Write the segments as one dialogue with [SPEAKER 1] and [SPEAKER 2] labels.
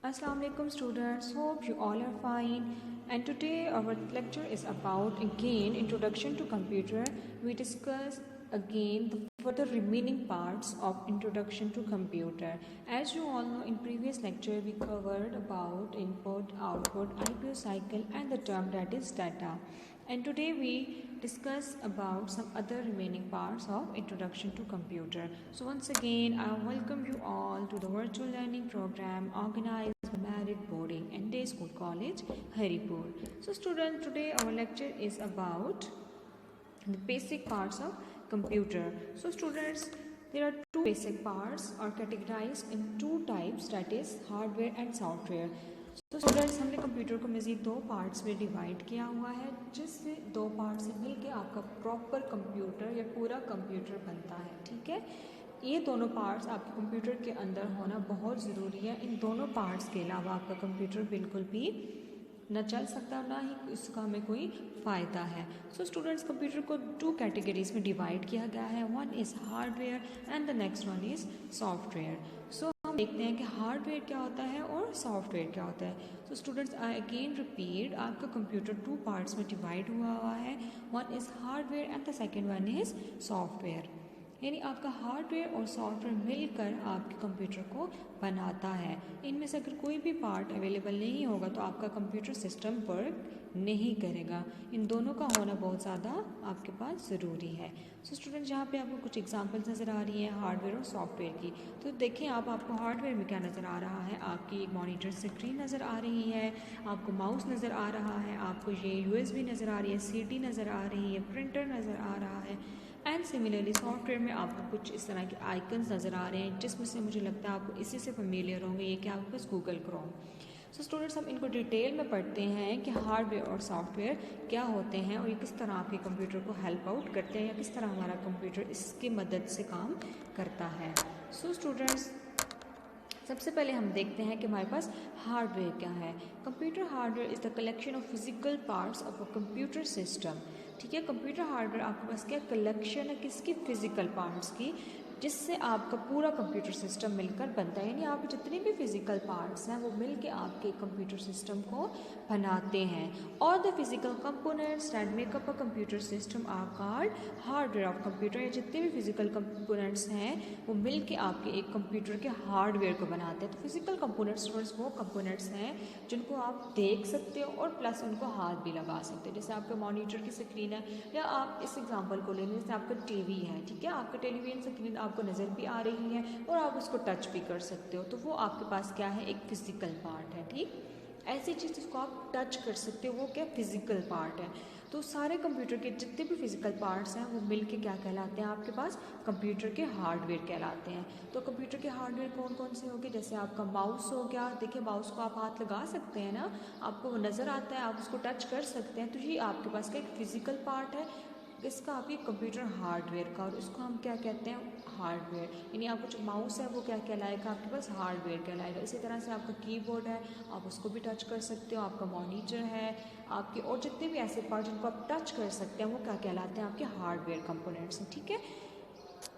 [SPEAKER 1] Assalamu alaikum students, hope you all are fine, and today our lecture is about again introduction to computer. We discuss again the further remaining parts of introduction to computer. As you all know, in previous lecture we covered about input, output, IPO cycle and the term that is data. And today we discuss about some other remaining parts of introduction to computer. So once again, I welcome you all to the virtual learning program organized by Merit Boarding and Day School College, Haripur. So students, today our lecture is about the basic parts of computer. So students, there are two basic parts are categorized in two types, that is hardware and software. तो students हमने computer को मज़ीद दो parts में divide किया हुआ है, जिससे दो पार्ट से मिलके आपका प्रॉपर कंप्यूटर या पूरा कंप्यूटर बनता है। ठीक है, ये दोनों पार्ट्स आपके कंप्यूटर के अंदर होना बहुत ज़रूरी है। इन दोनों पार्ट्स के अलावा आपका कंप्यूटर बिल्कुल भी न चल सकता, ना ही इसका हमें कोई फ़ायदा है। सो स्टूडेंट्स, कंप्यूटर को टू कैटेगरीज में डिवाइड किया गया है, one is hardware and the next one is software. So हम देखते हैं कि हार्डवेयर क्या होता है और सॉफ्टवेयर क्या होता है। So students, I again repeat, आपका कंप्यूटर टू पार्ट्स में डिवाइड हुआ है, one is hardware and the second one is software. यानी आपका हार्डवेयर और सॉफ्टवेयर मिलकर आपके कंप्यूटर को बनाता है। इनमें से अगर कोई भी पार्ट अवेलेबल नहीं होगा तो आपका कंप्यूटर सिस्टम वर्क नहीं करेगा। इन दोनों का होना बहुत ज़्यादा आपके पास ज़रूरी है। सो स्टूडेंट, यहाँ पे आपको कुछ एग्जांपल्स नज़र आ रही हैं हार्डवेयर और सॉफ्टवेयर की। तो देखें आपको हार्डवेयर में क्या नज़र आ रहा है। आपकी एक मॉनिटर स्क्रीन नज़र आ रही है, आपको माउस नज़र आ रहा है, आपको ये USB नज़र आ रही है, CD नज़र आ रही है, प्रिंटर नज़र आ रहा है। एंड सिमिलरली सॉफ्टवेयर में आपको कुछ इस तरह के आइकन्स नज़र आ रहे हैं, जिसमें से मुझे लगता है आपको इसी से फेमिलियर होंगे, ये कि आपके पास गूगल क्रोम। सो स्टूडेंट्स, हम इनको डिटेल में पढ़ते हैं कि हार्डवेयर और सॉफ्टवेयर क्या होते हैं और ये किस तरह आपके कंप्यूटर को हेल्प आउट करते हैं या किस तरह हमारा कंप्यूटर इसकी मदद से काम करता है। सो स्टूडेंट्स, सबसे पहले हम देखते हैं कि हमारे पास हार्डवेयर क्या है। Computer hardware is the collection of physical parts of a computer system. ठीक है, कंप्यूटर हार्डवेयर आपके पास क्या कलेक्शन है किसकी, फिजिकल पार्ट्स की, जिससे आपका पूरा कंप्यूटर सिस्टम मिलकर बनता है। यानी आप जितने भी फिजिकल पार्ट्स हैं वो मिलके आपके कंप्यूटर सिस्टम को बनाते हैं। और the physical components that make up a computer system are called hardware of computer. या जितने भी फिजिकल कंपोनेंट्स हैं वो मिलके आपके एक कंप्यूटर के हार्डवेयर को बनाते हैं। तो फिजिकल कंपोनेंट्स वो कंपोनेंट्स हैं जिनको आप देख सकते हो और प्लस उनको हाथ भी लगा सकते हो। जैसे आपके मॉनिटर की स्क्रीन है, या आप इस एग्जांपल को ले लें, जैसे आपका टीवी है। ठीक है, आपका टेलीविजन स्क्रीन आपको नज़र भी आ रही है और आप उसको टच भी कर सकते हो, तो वो आपके पास क्या है, एक फिजिकल पार्ट है। ठीक, ऐसी चीज़ जिसको आप टच कर सकते हो वो क्या, फिजिकल पार्ट है। तो सारे कंप्यूटर के जितने भी फिजिकल पार्ट्स हैं वो मिलके क्या कहलाते हैं, आपके पास कंप्यूटर के हार्डवेयर कहलाते हैं। तो कंप्यूटर के हार्डवेयर कौन कौन से होंगे, जैसे आपका माउस हो गया। देखिए, माउस को आप हाथ लगा सकते हैं ना, आपको वो नज़र आता है, आप उसको टच कर सकते हैं। तो ये आपके पास का एक फिजिकल पार्ट है, इसका आपके कंप्यूटर हार्डवेयर का, और इसको हम क्या कहते हैं, हार्डवेयर। यानी आपका जो माउस है वो क्या कहलाएगा, आपके पास हार्डवेयर कहलाएगा। इसी तरह से आपका कीबोर्ड है, आप उसको भी टच कर सकते हो। आपका मॉनिटर है, आपके और जितने भी ऐसे पार्ट जिनको आप टच कर सकते हैं वो क्या कहलाते हैं, आपके हार्डवेयर कंपोनेंट्स हैं। ठीक है,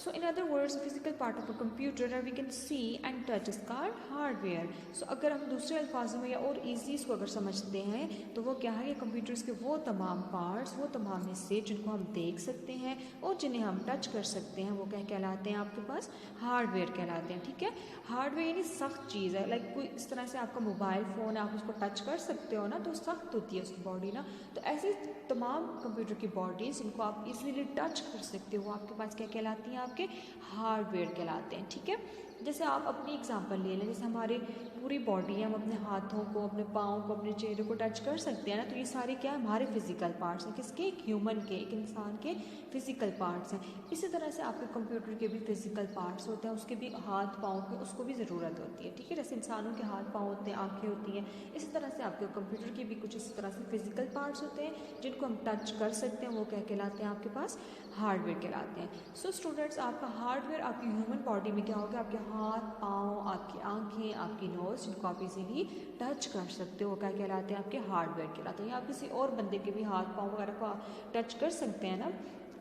[SPEAKER 1] so in other words, physical part of a computer that we can see and touch is called hardware. So अगर हम दूसरे अल्फाजों में या और ईजी इसको अगर समझते हैं तो वो क्या है, कि कंप्यूटर्स के वो तमाम पार्ट्स, वो तमाम हिस्से जिनको हम देख सकते हैं और जिन्हें हम टच कर सकते हैं वो क्या कहलाते हैं, आपके पास हार्डवेयर कहलाते हैं। ठीक है, हार्डवेयर यानी सख्त चीज़ है, लाइक कोई इस तरह से आपका मोबाइल फ़ोन है, आप उसको टच कर सकते हो ना, तो सख्त होती है उसकी बॉडी ना। तो ऐसे तमाम कंप्यूटर की बॉडीज़ जिनको आप इजीली टच कर सकते हो आपके पास क्या कहलाती हैं, आपके हार्डवेयर कहलाते हैं। ठीक है, जैसे आप अपनी एग्जांपल ले लें, जैसे हमारी पूरी बॉडी है, हम अपने हाथों को, अपने पाँव को, अपने चेहरे को टच कर सकते हैं ना, तो ये सारे क्या है, हमारे फिजिकल पार्ट्स हैं। किसके, एक ह्यूमन के, एक इंसान के फिजिकल पार्ट्स हैं। इसी तरह से आपके कंप्यूटर के भी फिजिकल पार्ट्स होते हैं, उसके भी हाथ पाँव के, उसको भी ज़रूरत होती है। ठीक है, जैसे इंसानों के हाथ पाँव होते हैं, आँखें होती हैं, इसी तरह से आपके कंप्यूटर के भी कुछ इस तरह से फिजिकल पार्ट्स होते हैं जिनको हम टच कर सकते हैं, वो क्या कहलाते हैं, आपके पास हार्डवेयर कहलाते हैं। सो स्टूडेंट्स, आपका हार्डवेयर आपकी ह्यूमन बॉडी में क्या होगा, आपके हाथ पाँव, आपकी आंखें, आपकी नोज़ जिनको आप इजीली टच कर सकते हो, क्या कहलाते हैं, आपके हार्डवेयर कहलाते हैं। या आप किसी और बंदे के भी हाथ पाँव वगैरह को टच कर सकते हैं ना,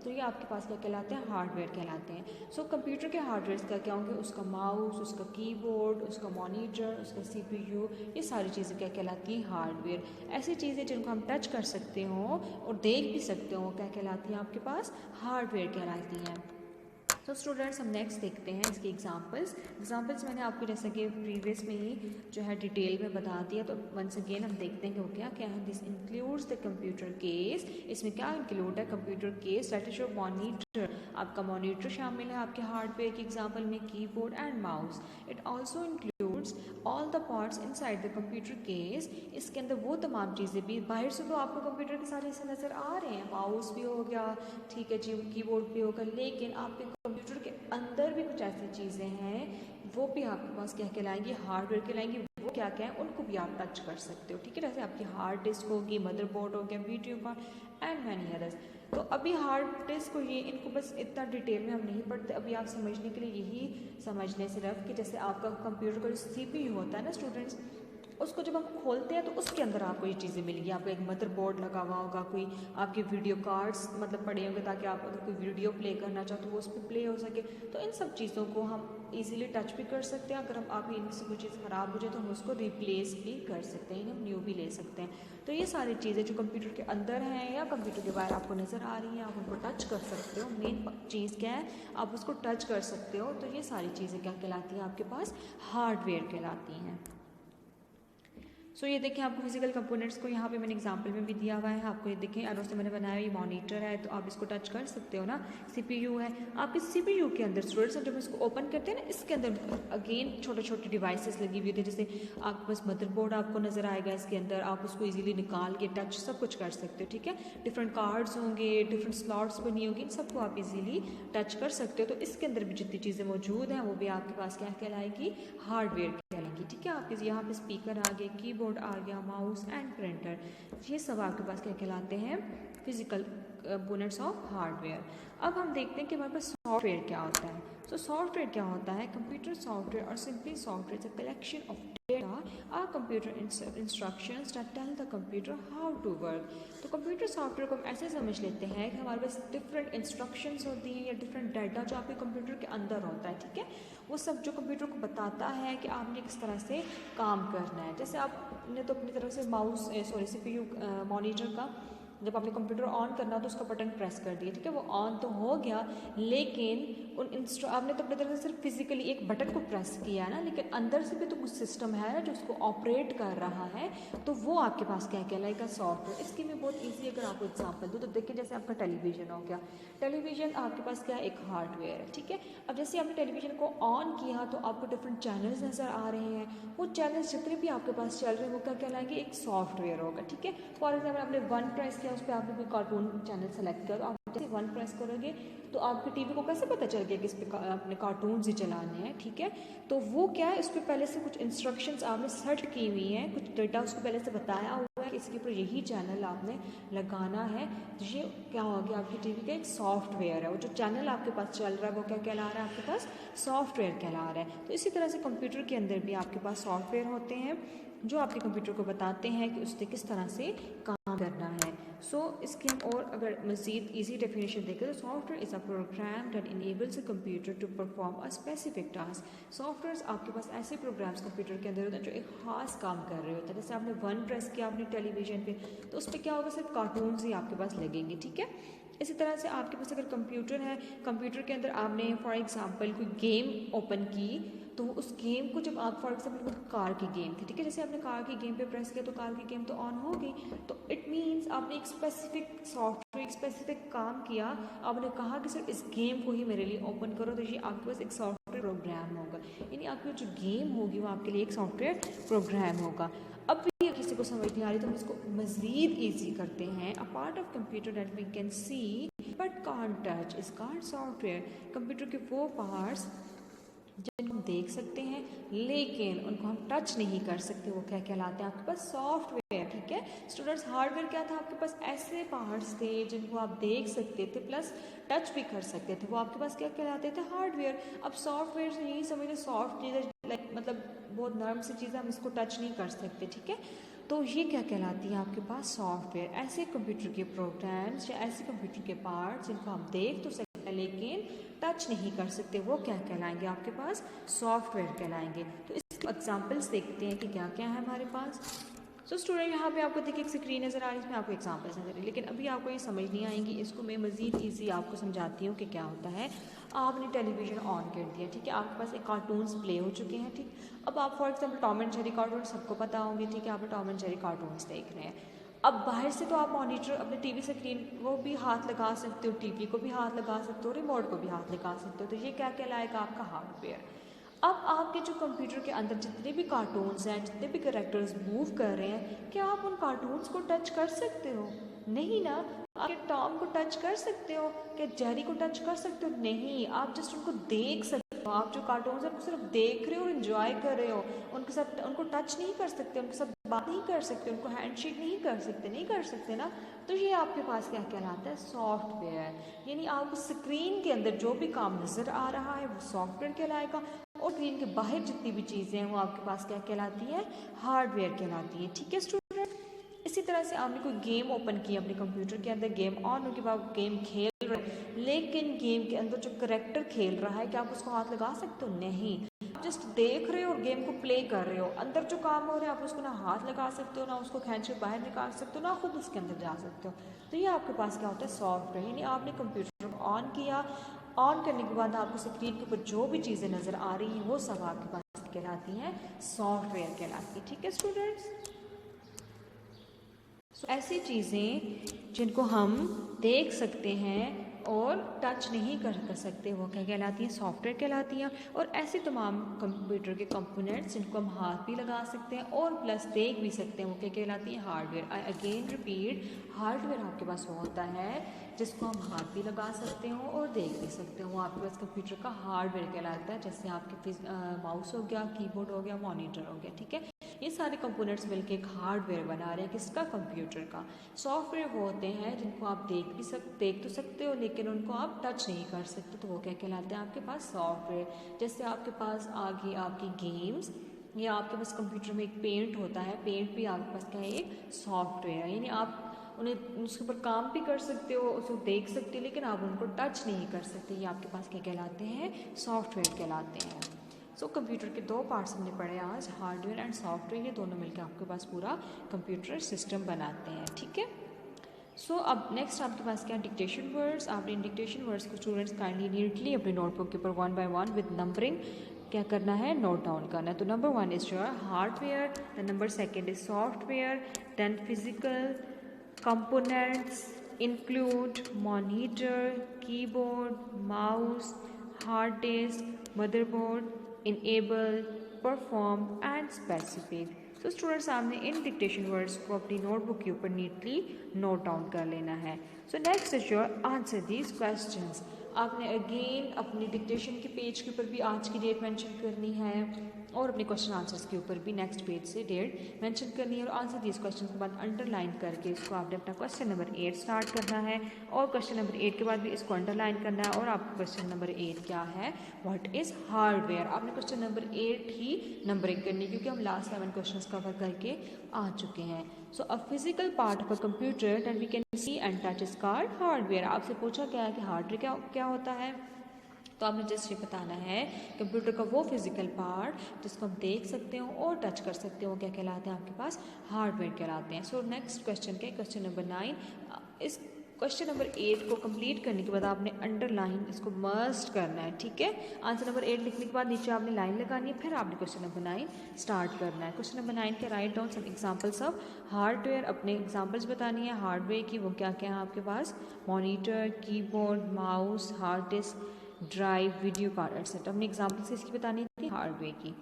[SPEAKER 1] तो ये आपके पास क्या कहलाते हैं, हार्डवेयर कहलाते हैं। सो कंप्यूटर के हार्डवेयर का क्या होंगे, उसका माउस, उसका कीबोर्ड, उसका मॉनिटर, उसका CPU, ये सारी चीज़ें क्या कहलाती हैं, हार्डवेयर। ऐसी चीज़ें जिनको हम टच कर सकते हो और देख भी सकते हो क्या कहलाती हैं आपके पास, हार्डवेयर कहलाती हैं। तो स्टूडेंट्स हम नेक्स्ट देखते हैं इसके एग्जांपल्स मैंने आपको जैसा कि प्रीवियस में ही जो है डिटेल में बता दिया। तो वंस अगेन हम देखते हैं कि वो क्या क्या है। This includes the computer case, इसमें क्या इंक्लूड है, computer case, that is your monitor, आपका मॉनिटर शामिल है आपके हार्डवेयर के एग्जाम्पल में, keyboard and mouse. It also includes all the parts inside the computer case, इसके अंदर वो तमाम चीज़ें भी, बाहर से तो आपको कंप्यूटर के सारे हिस्से नज़र आ रहे हैं, माउस भी हो गया, ठीक है जी, कीबोर्ड भी होगा, लेकिन आपके कंप्यूटर के अंदर भी कुछ ऐसी चीज़ें हैं वो भी आपके पास क्या कहलाएंगी, हार्डवेयर कहलाएंगी। वो क्या क्या है, उनको भी आप टच कर सकते हो, ठीक है। जैसे आपकी हार्ड डिस्क होगी, मदरबोर्ड हो गया, video card and many others. तो अभी हार्ड डिस्क को ये इनको बस इतना डिटेल में हम नहीं पढ़ते, अभी आप समझने के लिए यही समझ लें सिर्फ कि जैसे आपका कंप्यूटर का जो CPU होता है ना स्टूडेंट्स, उसको जब हम खोलते हैं तो उसके अंदर आपको ये चीज़ें मिलेगी। आपको एक मदरबोर्ड लगा हुआ होगा, कोई आपके वीडियो कार्ड्स मतलब पड़े होंगे ताकि आप अगर कोई वीडियो प्ले करना चाहो तो वो उस पर प्ले हो सके। तो इन सब चीज़ों को हम इजीली टच भी कर सकते हैं। अगर हम आप इनसे कोई चीज़ ख़राब हो जाए तो हम उसको रिप्लेस भी कर सकते हैं, हम न्यू भी ले सकते हैं। तो ये सारी चीज़ें जो कंप्यूटर के अंदर हैं या कंप्यूटर के बाहर आपको नज़र आ रही हैं, आप उनको टच कर सकते हो। मेन चीज़ क्या है, आप उसको टच कर सकते हो। तो ये सारी चीज़ें क्या कहलाती हैं आपके पास, हार्डवेयर कहलाती हैं। सो ये देखिए आपको फिजिकल कंपोनेंट्स को यहाँ पे मैंने एग्जांपल में भी दिया हुआ है। आपको ये देखें एरो से मैंने बनाया, ये मॉनिटर है तो आप इसको टच कर सकते हो ना। CPU है, आप इस CPU के अंदर स्टूडेंट्स जब इसको ओपन करते हैं ना, इसके अंदर अगेन छोटे छोटे डिवाइसेस लगी हुई होती है। जैसे आपके पास मदरबोर्ड आपको नजर आएगा, इसके अंदर आप उसको ईजिली निकाल के टच सब कुछ कर सकते हो, ठीक है। डिफरेंट कार्ड्स होंगे, डिफरेंट स्लॉट्स बनी होगी, इन सबको आप इजीली टच कर सकते हो। तो इसके अंदर भी जितनी चीज़ें मौजूद हैं वो भी आपके पास क्या कहलाएगी, हार्डवेयर कहलाएगी, ठीक है। आपके यहाँ पे स्पीकर आ गए, कीबोर्ड आ गया, माउस एंड प्रिंटर, ये सब आपके पास क्या कहलाते हैं, फिजिकल कंपोनेंट्स ऑफ हार्डवेयर। अब हम देखते हैं कि हमारे पास सॉफ्टवेयर क्या होता है। सो सॉफ्टवेयर क्या होता है, कंप्यूटर सॉफ्टवेयर और simply software is a collection of data or computer instructions that tell the computer how to work. तो कंप्यूटर सॉफ्टवेयर को हम ऐसे समझ लेते हैं कि हमारे पास डिफरेंट इंस्ट्रक्शंस होती हैं या डिफरेंट डाटा जो आपके कंप्यूटर के अंदर होता है, ठीक है। वो सब जो कंप्यूटर को बताता है कि आपने किस तरह से काम करना है। जैसे आपने तो अपनी तरफ से माउस CPU मॉनिटर का जब आपने कंप्यूटर ऑन करना तो उसका बटन प्रेस कर दिया, ठीक है, वो ऑन तो हो गया, लेकिन आपने तो अपनी तरफ से सिर्फ फिजिकली एक बटन को प्रेस किया है ना, लेकिन अंदर से भी तो कुछ सिस्टम है ना जो उसको ऑपरेट कर रहा है, तो वो आपके पास क्या कहलाएगा, सॉफ्टवेयर। इसकी मैं बहुत ईजी अगर आपको एग्जाम्पल दूँ तो देखिए, जैसे आपका टेलीविजन हो गया, टेलीविजन आपके पास क्या है, एक हार्डवेयर है, ठीक है। अब जैसे आपने टेलीविजन को ऑन किया तो आपको डिफरेंट चैनल्स नज़र आ रहे हैं, वो चैनल्स जितने भी आपके पास चल रहे हैं वो क्या कहलाएंगे, एक सॉफ्टवेयर होगा, ठीक है। फॉर एग्जाम्पल आपने 1 प्रेस किया, उस पर आपने कोई कार्टून चैनल सेलेक्ट किया, तो आप जैसे 1 प्रेस करोगे तो आपके टीवी को कैसे पता चल गया कि इस पर अपने कार्टून्स ही चलाने हैं, ठीक है। तो वो क्या है, उस पर पहले से कुछ इंस्ट्रक्शंस आपने सेट की हुई हैं, कुछ डेटा उसको पहले से बताया हुआ है कि इसके ऊपर यही चैनल आपने लगाना है। तो ये क्या हो गया, आपकी टीवी का एक सॉफ्टवेयर है। वो जो चैनल आपके पास चल रहा है वो क्या कहला रहा है, आपके पास सॉफ्टवेयर कहला रहा है। तो इसी तरह से कंप्यूटर के अंदर भी आपके पास सॉफ्टवेयर होते हैं जो आपके कंप्यूटर को बताते हैं कि उससे किस तरह से काम करना है। सो इसकी हम और अगर मज़ीद ईजी डेफिनेशन देखें तो software is a program that enables a computer to perform a specific task. Softwares आपके पास ऐसे प्रोग्राम्स कंप्यूटर के अंदर होते हैं जो एक खास काम कर रहे होते हैं। जैसे आपने 1 प्रेस किया अपने टेलीविजन पे, तो उस पर क्या होगा, सिर्फ कार्टून्स ही आपके पास लगेंगे, ठीक है। इसी तरह से आपके पास अगर कंप्यूटर है, कंप्यूटर के अंदर आपने फॉर एग्जांपल कोई गेम ओपन की, तो उस गेम को जब आप फॉर एग्जांपल कोई कार की गेम थी, ठीक है, जैसे आपने कार की गेम पे प्रेस किया तो कार की गेम तो ऑन हो गई। तो इट मीन्स आपने एक स्पेसिफिक सॉफ्टवेयर, एक स्पेसिफिक काम किया, आपने कहा कि सर इस गेम को ही मेरे लिए ओपन करो, तो ये आपके पास एक सॉफ्टवेयर प्रोग्राम होगा, यानी आपकी जो गेम होगी वो आपके लिए एक सॉफ्टवेयर प्रोग्राम होगा। अब भी किसी को समझ नहीं आ रही तो हम इसको मज़ीद ईजी करते हैं। A part of computer that we can see but can't touch is called software. Computer के वो पार्ट्स जिनको हम देख सकते हैं लेकिन उनको हम टच नहीं कर सकते, वो क्या कहलाते हैं, आपके पास सॉफ्टवेयर, ठीक है। स्टूडेंट्स, हार्डवेयर क्या था, आपके पास ऐसे पार्ट्स थे जिनको आप देख सकते थे प्लस टच भी कर सकते थे, वो आपके पास क्या कहलाते थे, हार्डवेयर। अब सॉफ्टवेयर से यही समझते, सॉफ्ट चीज़ें लाइक मतलब बहुत नरम सी चीज़ें, हम इसको टच नहीं कर सकते, ठीक है। तो ये क्या कहलाती है आपके पास सॉफ्टवेयर। ऐसे कंप्यूटर के प्रोग्राम्स या ऐसे कंप्यूटर के पार्ट्स जिनको हम देख तो सकते हैं लेकिन टच नहीं कर सकते, वो क्या कहलाएंगे आपके पास सॉफ्टवेयर कहलाएंगे। तो इसके एग्जांपल्स देखते हैं कि क्या क्या है हमारे पास। सो स्टूडेंट यहाँ पे आपको देखिए एक स्क्रीन नज़र आ रही है, इसमें आपको एग्जांपल्स नजर आ रही है, लेकिन अभी आपको ये समझ नहीं आएंगी, इसको मैं मज़ीद ईजी आपको समझाती हूँ कि क्या होता है। आपने टेलीविज़न ऑन कर दिया, ठीक है, आपके पास एक कार्टून्स प्ले हो चुके हैं, ठीक। अब आप for example Tom and Jerry cartoon सबको पता होंगे, ठीक है, आप टॉम एंड जेरी कार्टून्स देख रहे हैं। अब बाहर से तो आप मॉनिटर अपने टीवी स्क्रीन को भी हाथ लगा सकते हो, टीवी को भी हाथ लगा सकते हो, रिमोट को भी हाथ लगा सकते हो, तो ये क्या कहलाएगा आपका हार्डवेयर। अब आपके जो कंप्यूटर के अंदर जितने भी कार्टून्स हैं, जितने भी कैरेक्टर्स मूव कर रहे हैं, क्या आप उन कार्टून्स को टच कर सकते हो? नहीं ना। आप टॉम को टच कर सकते हो? क्या जेरी को टच कर सकते हो? नहीं। आप जस्ट उनको देख सकते हो। आप जो कार्टून्स हैं उनको सिर्फ देख रहे हो और इन्जॉय कर रहे हो, उनके साथ उनको टच नहीं कर सकते, उनके साथ बात नहीं कर सकते, उनको हैंडशेक नहीं कर सकते ना। तो ये आपके पास क्या कहलाता है सॉफ्टवेयर। यानी आपको स्क्रीन के अंदर जो भी काम नज़र आ रहा है वो सॉफ्टवेयर कहलाएगा, और स्क्रीन के बाहर जितनी भी चीज़ें हैं वो आपके पास क्या कहलाती है हार्डवेयर कहलाती है। ठीक है स्टूडेंट। इसी तरह से आपने कोई गेम ओपन किया अपने कंप्यूटर के अंदर, गेम ऑन होने के बाद गेम खेल रहे हैं, लेकिन गेम के अंदर जो करेक्टर खेल रहा है क्या आप उसको हाथ लगा सकते हो? नहीं। आप जस्ट देख रहे हो और गेम को प्ले कर रहे हो, अंदर जो काम हो रहा है आप उसको ना हाथ लगा सकते हो, ना उसको खींच के बाहर निकाल सकते हो, ना खुद उसके अंदर जा सकते हो। तो ये आपके पास क्या होता है सॉफ्टवेयर। यानी आपने कंप्यूटर को ऑन किया, ऑन करने के बाद आपको स्क्रीन के ऊपर जो भी चीज़ें नज़र आ रही हैं वो सब आपके पास कहलाती हैं सॉफ्टवेयर कहलाती है। ठीक है स्टूडेंट्स। ऐसी चीज़ें जिनको हम देख सकते हैं और टच नहीं कर सकते वो क्या कहलाती हैं सॉफ्टवेयर कहलाती हैं। और ऐसे तमाम कंप्यूटर के कंपोनेंट्स जिनको हम हाथ भी लगा सकते हैं और प्लस देख भी सकते हैं वो क्या कहलाती हैं hardware. I again repeat, hardware आपके पास वो होता है जिसको हम हाथ भी लगा सकते हो और देख भी सकते हो, वो आपके पास कंप्यूटर का हार्डवेयर कहलाता है। जैसे आपके माउस हो गया, कीबोर्ड हो गया, मॉनिटर हो गया, ठीक है। ये सारे कंपोनेंट्स मिलकर एक हार्डवेयर बना रहे हैं किसका कंप्यूटर का। सॉफ्टवेयर वो होते हैं जिनको आप देख तो सकते हो लेकिन उनको आप टच नहीं कर सकते, तो वो क्या कहलाते हैं आपके पास सॉफ्टवेयर। जैसे आपके पास आगे आपकी गेम्स या आपके पास कंप्यूटर में एक पेंट होता है, पेंट भी आपके पास क्या है एक सॉफ्टवेयर है। यानी आप उन्हें उसके ऊपर काम भी कर सकते हो, उसको देख सकते हो लेकिन आप उनको टच नहीं कर सकते, ये आपके पास क्या कहलाते हैं सॉफ्टवेयर कहलाते हैं। सो कंप्यूटर के दो पार्ट्स हमने पढ़े आज, हार्डवेयर एंड सॉफ्टवेयर, ये दोनों मिलकर आपके पास पूरा कंप्यूटर सिस्टम बनाते हैं। ठीक है। सो अब नेक्स्ट आपके पास क्या डिक्टेशन वर्ड्स। आपने इन डिक्टेशन वर्ड्स को स्टूडेंट्स काइंडली नीटली अपने नोटबुक के ऊपर 1 by 1 विद नंबरिंग क्या करना है नोट डाउन करना है। तो number 1 is your hardware, then number 2 is software, then physical components include monitor, keyboard, mouse, hard disk, motherboard, enable, perform and specific। तो स्टूडेंट्स आपने इन डिक्टेशन वर्ड्स को अपनी नोटबुक के ऊपर नीटली नोट डाउन कर लेना है। So next is your answer these questions. आपने अगेन अपनी डिक्टेशन के पेज के ऊपर भी आज की डेट मेंशन करनी है और अपने क्वेश्चन आंसर्स के ऊपर भी नेक्स्ट पेज से डेट मेंशन करनी है और आंसर दिस क्वेश्चन के बाद अंडरलाइन करके इसको आपने अपना क्वेश्चन नंबर 8 स्टार्ट करना है और क्वेश्चन नंबर 8 के बाद भी इसको अंडरलाइन करना है। और आपका क्वेश्चन नंबर 8 क्या है, व्हाट इज़ हार्डवेयर। आपने क्वेश्चन नंबर 8 ही नंबरिंग करनी क्योंकि हम लास्ट 7 क्वेश्चन कवर करके आ चुके हैं। So a physical part of a computer that we can see and touch is called hardware. आपसे पूछा गया है कि हार्डवेयर क्या होता है, तो आपने जस्ट ये बताना है कंप्यूटर का वो फिजिकल पार्ट जिसको हम देख सकते हो और टच कर सकते हो क्या कहलाते हैं आपके पास हार्डवेयर कहलाते हैं। सो नेक्स्ट क्वेश्चन क्या है, क्वेश्चन नंबर 9। इस क्वेश्चन नंबर 8 को कंप्लीट करने के बाद आपने अंडरलाइन इसको मस्ट करना है। ठीक है, आंसर नंबर 8 लिखने के बाद नीचे आपने लाइन लगानी है, फिर आपने क्वेश्चन नंबर 9 स्टार्ट करना है। क्वेश्चन नंबर 9 के write down some examples of hardware, अपने एग्जांपल्स बतानी है हार्डवेयर की, वो क्या क्या है आपके पास, monitor, keyboard, mouse, hard disk, drive, video card etcetera. हमने एग्जाम्पल्स इसकी बतानी थी हार्डवेयर की।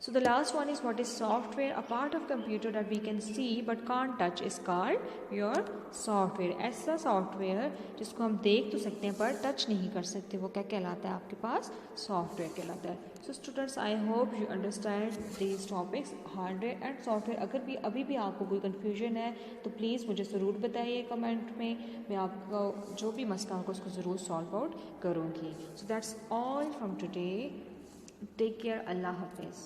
[SPEAKER 1] So the last one is what is software, a part of computer that we can see but can't touch is called your software. ऐसा software जिसको हम देख तो सकते हैं पर टच नहीं कर सकते, वो क्या कहलाता है आपके पास सॉफ्टवेयर कहलाता है। So students I hope you understand these topics hardware and software. अगर भी अभी भी आपको कोई कन्फ्यूजन है तो प्लीज़ मुझे ज़रूर बताइए कमेंट में, मैं आपका जो भी मसला होगा उसको ज़रूर सॉल्व आउट करूँगी। So that's all from today, take care, अल्लाह हाफिज़।